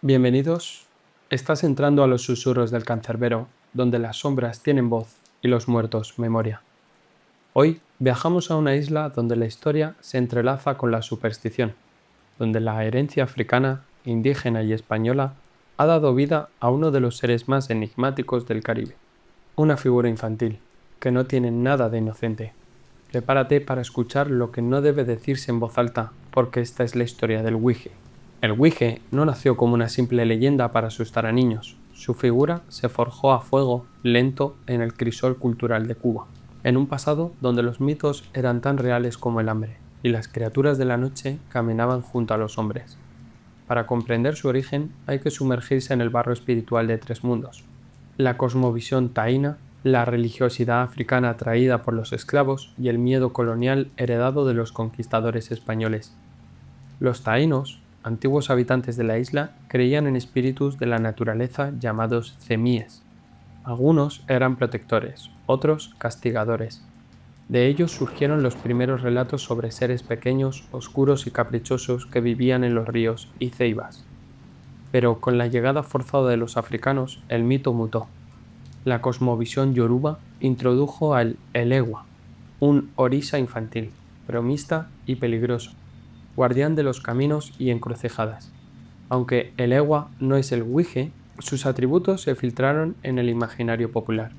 Bienvenidos. Estás entrando a los susurros del cancerbero, donde las sombras tienen voz y los muertos memoria. Hoy viajamos a una isla donde la historia se entrelaza con la superstición, donde la herencia africana, indígena y española ha dado vida a uno de los seres más enigmáticos del Caribe. Una figura infantil, que no tiene nada de inocente. Prepárate para escuchar lo que no debe decirse en voz alta, porque esta es la historia del Wije. El Wije no nació como una simple leyenda para asustar a niños. Su figura se forjó a fuego lento en el crisol cultural de Cuba, en un pasado donde los mitos eran tan reales como el hambre, y las criaturas de la noche caminaban junto a los hombres. Para comprender su origen hay que sumergirse en el barro espiritual de tres mundos: la cosmovisión taína, la religiosidad africana traída por los esclavos y el miedo colonial heredado de los conquistadores españoles. Los taínos, antiguos habitantes de la isla, creían en espíritus de la naturaleza llamados cemíes. Algunos eran protectores, otros castigadores. De ellos surgieron los primeros relatos sobre seres pequeños, oscuros y caprichosos que vivían en los ríos y ceibas. Pero con la llegada forzada de los africanos, el mito mutó. La cosmovisión yoruba introdujo al Elegua, un orisa infantil, bromista y peligroso, guardián de los caminos y encrucijadas. Aunque el Ewa no es el Wije, sus atributos se filtraron en el imaginario popular.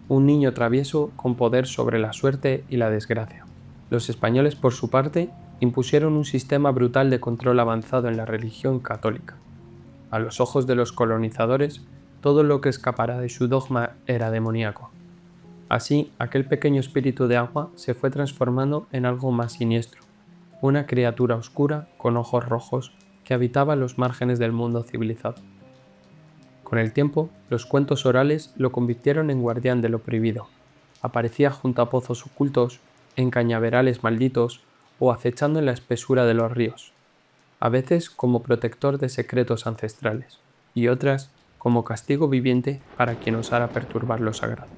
Un niño travieso con poder sobre la suerte y la desgracia. Los españoles, por su parte, impusieron un sistema brutal de control avanzado en la religión católica. A los ojos de los colonizadores, todo lo que escapara de su dogma era demoníaco. Así, aquel pequeño espíritu de agua se fue transformando en algo más siniestro, una criatura oscura con ojos rojos que habitaba los márgenes del mundo civilizado. Con el tiempo, los cuentos orales lo convirtieron en guardián de lo prohibido. Aparecía junto a pozos ocultos, en cañaverales malditos o acechando en la espesura de los ríos, a veces como protector de secretos ancestrales, y otras como castigo viviente para quien osara perturbar lo sagrado.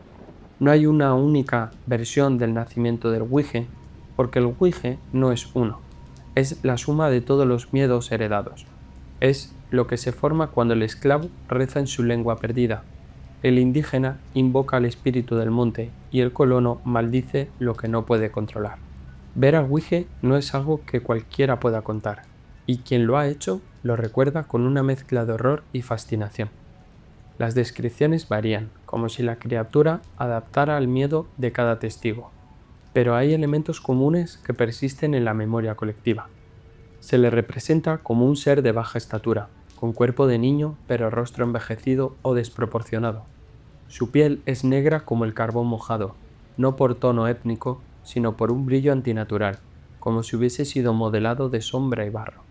No hay una única versión del nacimiento del Wije, porque el Wije no es uno, es la suma de todos los miedos heredados. Es lo que se forma cuando el esclavo reza en su lengua perdida, el indígena invoca al espíritu del monte y el colono maldice lo que no puede controlar. Ver al Wije no es algo que cualquiera pueda contar, y quien lo ha hecho lo recuerda con una mezcla de horror y fascinación. Las descripciones varían, como si la criatura adaptara al miedo de cada testigo, pero hay elementos comunes que persisten en la memoria colectiva. Se le representa como un ser de baja estatura, con cuerpo de niño pero rostro envejecido o desproporcionado. Su piel es negra como el carbón mojado, no por tono étnico, sino por un brillo antinatural, como si hubiese sido modelado de sombra y barro.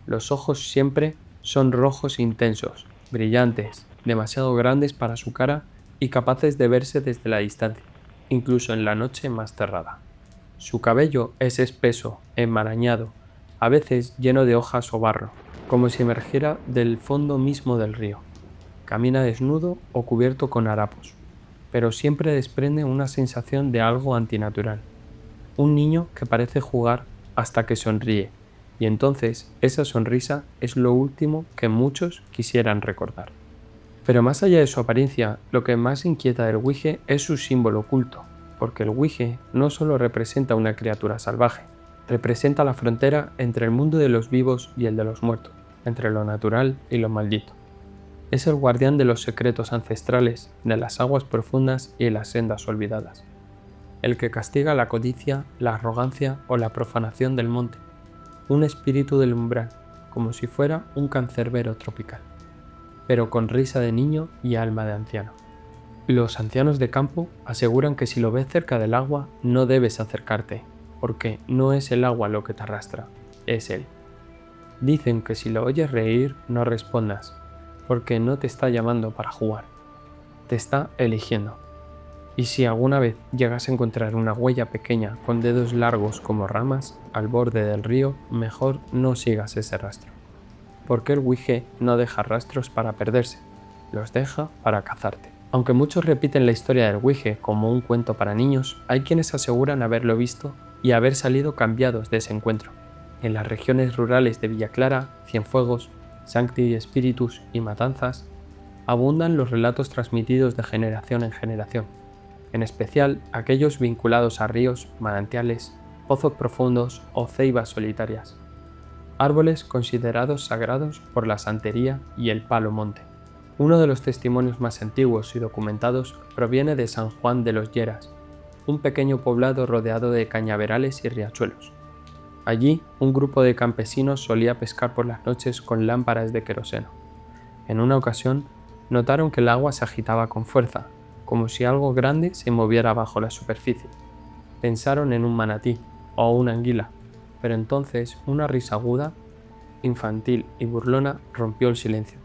Los ojos siempre son rojos intensos, brillantes, demasiado grandes para su cara y capaces de verse desde la distancia, incluso en la noche más cerrada. Su cabello es espeso, enmarañado, a veces lleno de hojas o barro, como si emergiera del fondo mismo del río. Camina desnudo o cubierto con harapos, pero siempre desprende una sensación de algo antinatural. Un niño que parece jugar hasta que sonríe, y entonces esa sonrisa es lo último que muchos quisieran recordar. Pero más allá de su apariencia, lo que más inquieta del Wije es su símbolo oculto, porque el Wije no solo representa una criatura salvaje, representa la frontera entre el mundo de los vivos y el de los muertos, entre lo natural y lo maldito. Es el guardián de los secretos ancestrales, de las aguas profundas y las sendas olvidadas, el que castiga la codicia, la arrogancia o la profanación del monte, un espíritu del umbral, como si fuera un cancerbero tropical, pero con risa de niño y alma de anciano. Los ancianos de campo aseguran que si lo ves cerca del agua no debes acercarte, porque no es el agua lo que te arrastra, es él. Dicen que si lo oyes reír no respondas, porque no te está llamando para jugar, te está eligiendo. Y si alguna vez llegas a encontrar una huella pequeña con dedos largos como ramas al borde del río, mejor no sigas ese rastro, porque el Wije no deja rastros para perderse, los deja para cazarte. Aunque muchos repiten la historia del Wije como un cuento para niños, hay quienes aseguran haberlo visto y haber salido cambiados de ese encuentro. En las regiones rurales de Villa Clara, Cienfuegos, Sancti Spiritus y Matanzas, abundan los relatos transmitidos de generación en generación, en especial aquellos vinculados a ríos, manantiales, pozos profundos o ceibas solitarias, árboles considerados sagrados por la santería y el palo monte. Uno de los testimonios más antiguos y documentados proviene de San Juan de los Lleras, un pequeño poblado rodeado de cañaverales y riachuelos. Allí, un grupo de campesinos solía pescar por las noches con lámparas de queroseno. En una ocasión, notaron que el agua se agitaba con fuerza, como si algo grande se moviera bajo la superficie. Pensaron en un manatí o una anguila, pero entonces una risa aguda, infantil y burlona rompió el silencio.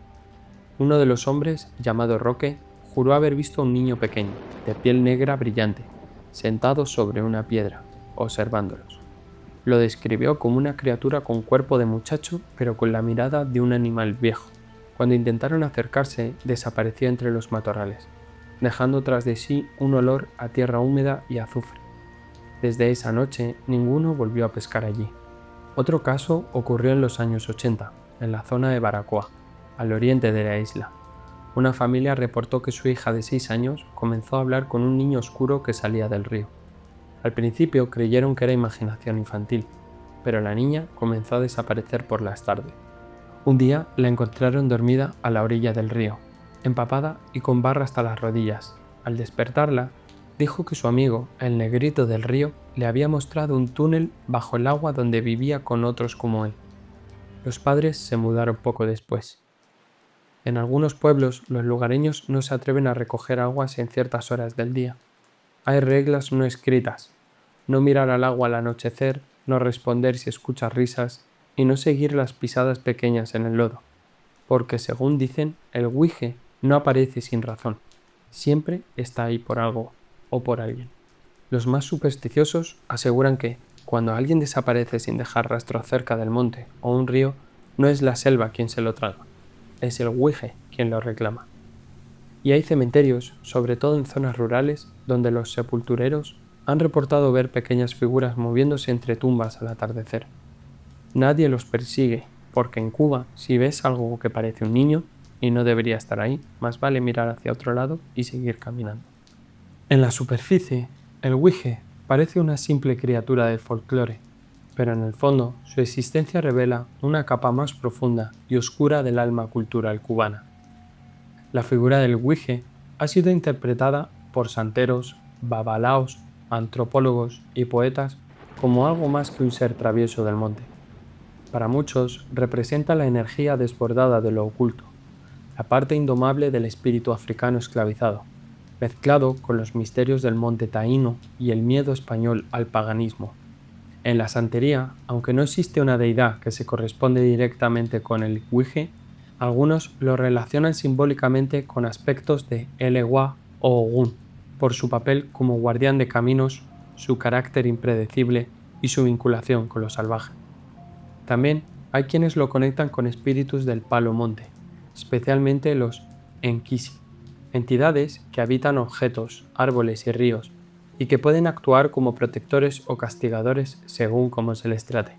Uno de los hombres, llamado Roque, juró haber visto a un niño pequeño, de piel negra brillante, sentado sobre una piedra, observándolos. Lo describió como una criatura con cuerpo de muchacho, pero con la mirada de un animal viejo. Cuando intentaron acercarse, desapareció entre los matorrales, dejando tras de sí un olor a tierra húmeda y azufre. Desde esa noche, ninguno volvió a pescar allí. Otro caso ocurrió en los años 80, en la zona de Baracoa, al oriente de la isla. Una familia reportó que su hija de 6 años comenzó a hablar con un niño oscuro que salía del río. Al principio creyeron que era imaginación infantil, pero la niña comenzó a desaparecer por las tardes. Un día la encontraron dormida a la orilla del río, empapada y con barro hasta las rodillas. Al despertarla, dijo que su amigo, el negrito del río, le había mostrado un túnel bajo el agua donde vivía con otros como él. Los padres se mudaron poco después. En algunos pueblos, los lugareños no se atreven a recoger aguas en ciertas horas del día. Hay reglas no escritas: no mirar al agua al anochecer, no responder si escuchas risas y no seguir las pisadas pequeñas en el lodo, porque según dicen, el guije no aparece sin razón, siempre está ahí por algo o por alguien. Los más supersticiosos aseguran que, cuando alguien desaparece sin dejar rastro cerca del monte o un río, no es la selva quien se lo traga, es el guije quien lo reclama. Y hay cementerios, sobre todo en zonas rurales, donde los sepultureros han reportado ver pequeñas figuras moviéndose entre tumbas al atardecer. Nadie los persigue, porque en Cuba, si ves algo que parece un niño y no debería estar ahí, más vale mirar hacia otro lado y seguir caminando. En la superficie, el guije parece una simple criatura del folclore, pero en el fondo su existencia revela una capa más profunda y oscura del alma cultural cubana. La figura del guije ha sido interpretada por santeros, babalaos, antropólogos y poetas como algo más que un ser travieso del monte. Para muchos representa la energía desbordada de lo oculto, la parte indomable del espíritu africano esclavizado, mezclado con los misterios del monte taíno y el miedo español al paganismo. En la santería, aunque no existe una deidad que se corresponde directamente con el guije, algunos lo relacionan simbólicamente con aspectos de Elewa o Ogún, por su papel como guardián de caminos, su carácter impredecible y su vinculación con lo salvaje. También hay quienes lo conectan con espíritus del palo monte, especialmente los Enkisi, entidades que habitan objetos, árboles y ríos, y que pueden actuar como protectores o castigadores según cómo se les trate.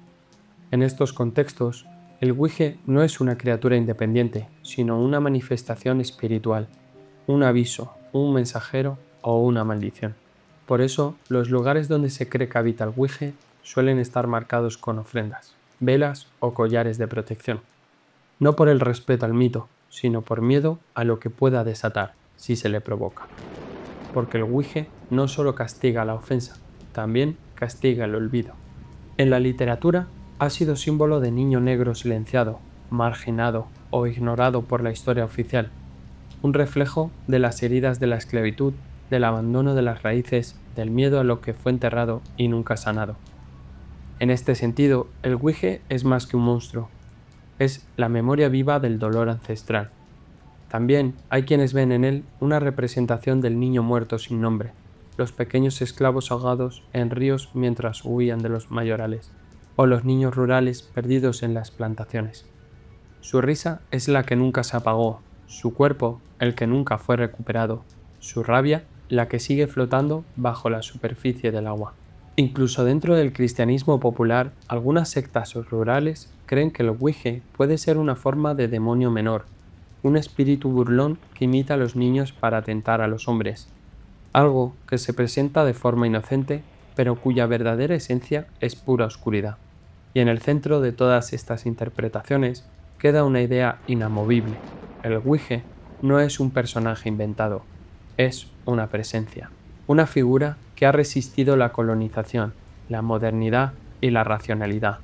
En estos contextos, el guije no es una criatura independiente, sino una manifestación espiritual, un aviso, un mensajero o una maldición. Por eso, los lugares donde se cree que habita el guije suelen estar marcados con ofrendas, velas o collares de protección. No por el respeto al mito, sino por miedo a lo que pueda desatar si se le provoca. Porque el guije no solo castiga la ofensa, también castiga el olvido. En la literatura ha sido símbolo de niño negro silenciado, marginado o ignorado por la historia oficial, un reflejo de las heridas de la esclavitud, del abandono de las raíces, del miedo a lo que fue enterrado y nunca sanado. En este sentido, el guije es más que un monstruo, es la memoria viva del dolor ancestral. También hay quienes ven en él una representación del niño muerto sin nombre, los pequeños esclavos ahogados en ríos mientras huían de los mayorales, o los niños rurales perdidos en las plantaciones. Su risa es la que nunca se apagó, su cuerpo el que nunca fue recuperado, su rabia la que sigue flotando bajo la superficie del agua. Incluso dentro del cristianismo popular, algunas sectas rurales creen que el Ouija puede ser una forma de demonio menor, un espíritu burlón que imita a los niños para atentar a los hombres, algo que se presenta de forma inocente, pero cuya verdadera esencia es pura oscuridad. Y en el centro de todas estas interpretaciones queda una idea inamovible. El Ouija no es un personaje inventado, es una presencia, una figura que ha resistido la colonización, la modernidad y la racionalidad,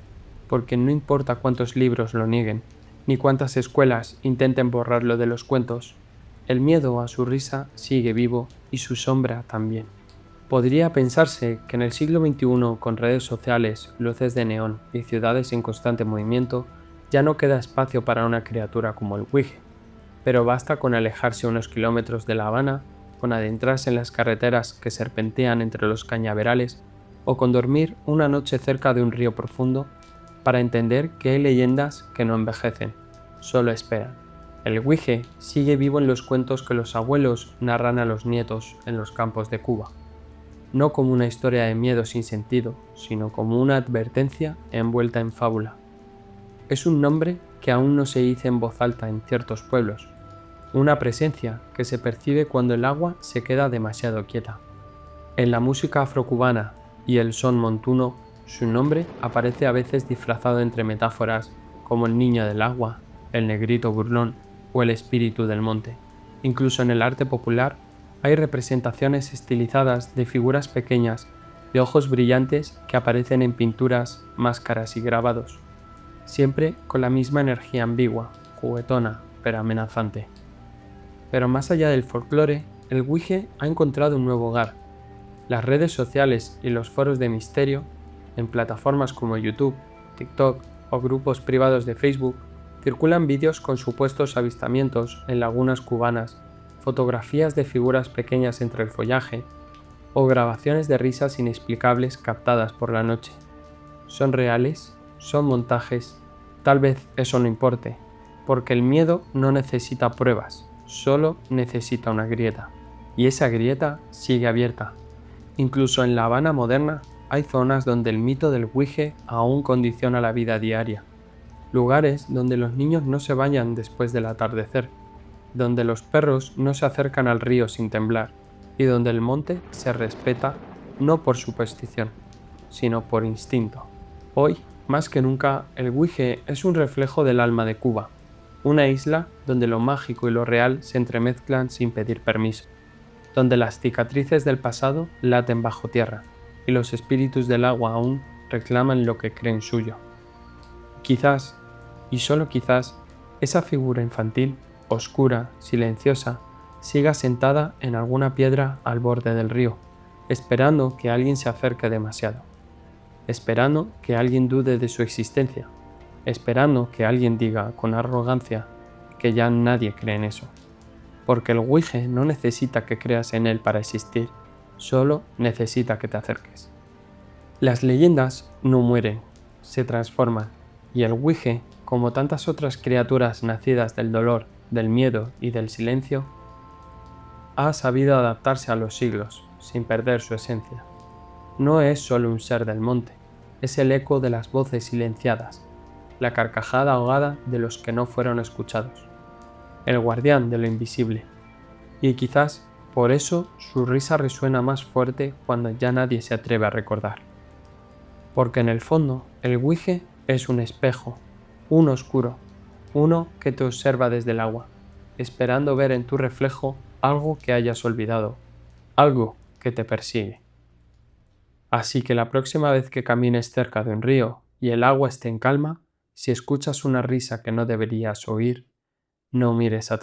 porque no importa cuántos libros lo nieguen, ni cuántas escuelas intenten borrarlo de los cuentos, el miedo a su risa sigue vivo y su sombra también. Podría pensarse que en el siglo XXI, con redes sociales, luces de neón y ciudades en constante movimiento, ya no queda espacio para una criatura como el Ouija, pero basta con alejarse unos kilómetros de La Habana, con adentrarse en las carreteras que serpentean entre los cañaverales o con dormir una noche cerca de un río profundo para entender que hay leyendas que no envejecen, solo esperan. El Ouija sigue vivo en los cuentos que los abuelos narran a los nietos en los campos de Cuba, no como una historia de miedo sin sentido, sino como una advertencia envuelta en fábula. Es un nombre que aún no se dice en voz alta en ciertos pueblos, una presencia que se percibe cuando el agua se queda demasiado quieta. En la música afrocubana y el son montuno, su nombre aparece a veces disfrazado entre metáforas como el niño del agua, el negrito burlón o el espíritu del monte. Incluso en el arte popular hay representaciones estilizadas de figuras pequeñas, de ojos brillantes que aparecen en pinturas, máscaras y grabados, siempre con la misma energía ambigua, juguetona, pero amenazante. Pero más allá del folclore, el Ouija ha encontrado un nuevo hogar. Las redes sociales y los foros de misterio, en plataformas como YouTube, TikTok o grupos privados de Facebook, circulan vídeos con supuestos avistamientos en lagunas cubanas, fotografías de figuras pequeñas entre el follaje o grabaciones de risas inexplicables captadas por la noche. ¿Son reales? ¿Son montajes? Tal vez eso no importe, porque el miedo no necesita pruebas, solo necesita una grieta. Y esa grieta sigue abierta. Incluso en La Habana moderna hay zonas donde el mito del Ouija aún condiciona la vida diaria. Lugares donde los niños no se bañan después del atardecer, donde los perros no se acercan al río sin temblar y donde el monte se respeta no por superstición, sino por instinto. Hoy, más que nunca, el Ouija es un reflejo del alma de Cuba, una isla donde lo mágico y lo real se entremezclan sin pedir permiso, donde las cicatrices del pasado laten bajo tierra y los espíritus del agua aún reclaman lo que creen suyo. Quizás, y solo quizás, esa figura infantil, oscura, silenciosa, siga sentada en alguna piedra al borde del río, esperando que alguien se acerque demasiado, esperando que alguien dude de su existencia, esperando que alguien diga con arrogancia que ya nadie cree en eso. Porque el Ouija no necesita que creas en él para existir, solo necesita que te acerques. Las leyendas no mueren, se transforman, y el Ouija, como tantas otras criaturas nacidas del dolor, del miedo y del silencio, ha sabido adaptarse a los siglos, sin perder su esencia. No es solo un ser del monte, es el eco de las voces silenciadas, la carcajada ahogada de los que no fueron escuchados, el guardián de lo invisible. Y quizás por eso su risa resuena más fuerte cuando ya nadie se atreve a recordar. Porque en el fondo, el Ouija es un espejo, un oscuro, uno que te observa desde el agua, esperando ver en tu reflejo algo que hayas olvidado, algo que te persigue. Así que la próxima vez que camines cerca de un río y el agua esté en calma, si escuchas una risa que no deberías oír, no mires atrás.